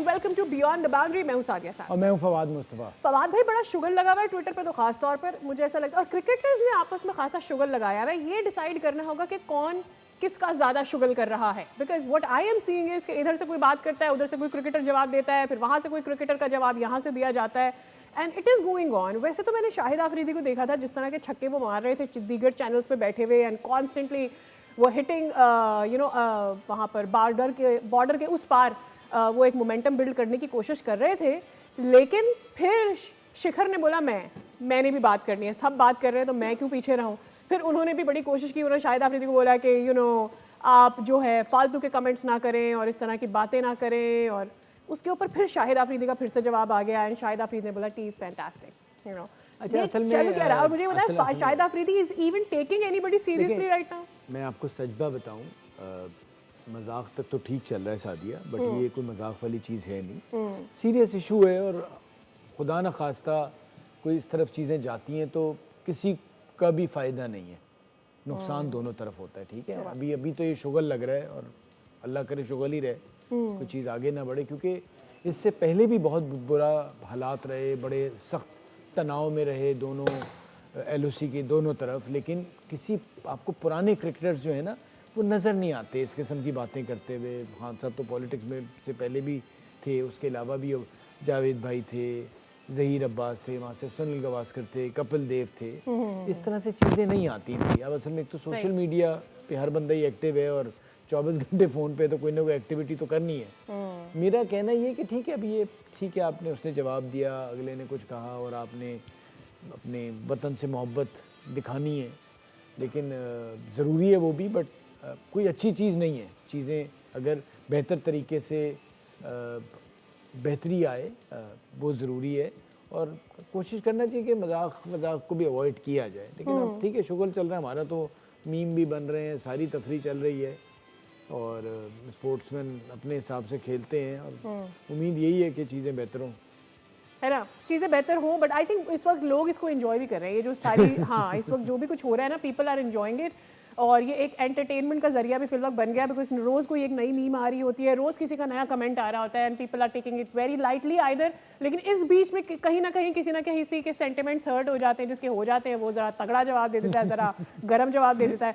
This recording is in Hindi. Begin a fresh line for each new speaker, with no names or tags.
And welcome to beyond the boundary. मैं हूं सादिया साहब
और मैं हूं फवाद मुस्तफा।
फवाद भाई बड़ा शुगर लगा हुआ है ट्विटर पे, तो खास तौर पर मुझे ऐसा लगता है, और क्रिकेटर्स ने आपस में खासा शुगर लगाया हुआ है। ये डिसाइड करना होगा कि कौन किसका ज़्यादा शुगर कर रहा है, because what I am seeing is कि इधर से कोई बात करता है, उधर से कोई क्रिकेटर जवाब देता है, फिर वहाँ से कोई क्रिकेटर का जवाब यहाँ से दिया जाता है, and it is going on. वैसे तो मैंने शाहिद आफरीदी को देखा था, जिस तरह के छक्के वो मार रहे थे चंडीगढ़ चैनल्स पे बैठे हुए, एंड कॉन्स्टेंटली वो हिटिंग वहाँ पर बॉर्डर के उस पार वो एक मोमेंटम बिल्ड करने की कोशिश कर रहे थे। लेकिन फिर शिखर ने बोला मैंने भी बात करनी है, सब बात कर रहे हैं तो मैं क्यों पीछे रहूं। फिर उन्होंने भी बड़ी कोशिश की, उन्होंने शाहिद आफरीदी को बोला कि आप जो है फालतू के कमेंट्स ना करें और इस तरह की बातें ना करें, और उसके ऊपर फिर शाहिद आफरीदी का फिर से जवाब आ गया, एंड शाहिद आफरीदी ने बोला टी इज़ फैंटास्टिक।
अच्छा, असल में
चलो क्या रहा, और मुझे बताया Shahid Afridi is even taking anybody seriously right now.
मैं आपको सच बताऊं, मजाक तक तो ठीक चल रहा है सादिया, बट ये कोई मजाक वाली चीज़ है नहीं, सीरियस इशू है। और खुदा न खास्ता कोई इस तरफ चीज़ें जाती हैं तो किसी का भी फ़ायदा नहीं है, नुकसान दोनों तरफ होता है। ठीक है, अभी तो ये शुगर लग रहा है, और अल्लाह करे शुगर ही रहे, कोई चीज़ आगे ना बढ़े, क्योंकि इससे पहले भी बहुत बुरा हालात रहे, बड़े सख्त तनाव में रहे दोनों LOC के दोनों तरफ। लेकिन किसी आपको पुराने क्रिकेटर्स जो है ना, वो नज़र नहीं आते इस किस्म की बातें करते हुए। खान साहब तो पॉलिटिक्स में से पहले भी थे, उसके अलावा भी जावेद भाई थे, ज़हीर अब्बास थे, वहाँ से सुनील गवास्कर थे, कपिल देव थे। इस तरह से चीज़ें नहीं आती थी। अब असल में एक तो सोशल मीडिया पे हर बंदा ही एक्टिव है, और 24 घंटे फ़ोन पे तो कोई ना कोई एक्टिविटी तो करनी है। मेरा कहना ये कि ठीक है, अभी ये ठीक है, आपने उसने जवाब दिया, अगले ने कुछ कहा, और आपने अपने वतन से मोहब्बत दिखानी है, लेकिन ज़रूरी है वो भी, बट कोई अच्छी चीज़ नहीं है। चीज़ें अगर बेहतर तरीके से बेहतरी आए वो ज़रूरी है, और कोशिश करना चाहिए कि मजाक को भी अवॉइड किया जाए। लेकिन अब ठीक है, शुगर चल रहा है हमारा, तो मीम भी बन रहे हैं, सारी तफरीह चल रही है, और स्पोर्ट्समैन अपने हिसाब से खेलते हैं, और उम्मीद यही है कि चीज़ें बेहतर हों,
है ना, चीज़ें बेहतर हों। बट आई थिंक इस वक्त लोग इसको एंजॉय भी कर रहे हैं, ये जो सारी हाँ इस वक्त जो भी कुछ हो रहा है ना, पीपल आर एंजॉइंग इट, और ये एक एंटरटेनमेंट का जरिया भी फिल वक्त बन गया, बिकॉज रोज़ कोई एक नई मीम आ रही होती है, रोज़ किसी का नया कमेंट आ रहा होता है, and people are taking it very lightly either. लेकिन इस बीच में कहीं ना कहीं किसी ना कहीं के सेंटिमेंट्स हर्ट हो जाते हैं, जिसके हो जाते हैं वो ज़रा तगड़ा जवाब दे देता है, ज़रा गर्म जवाब दे देता है।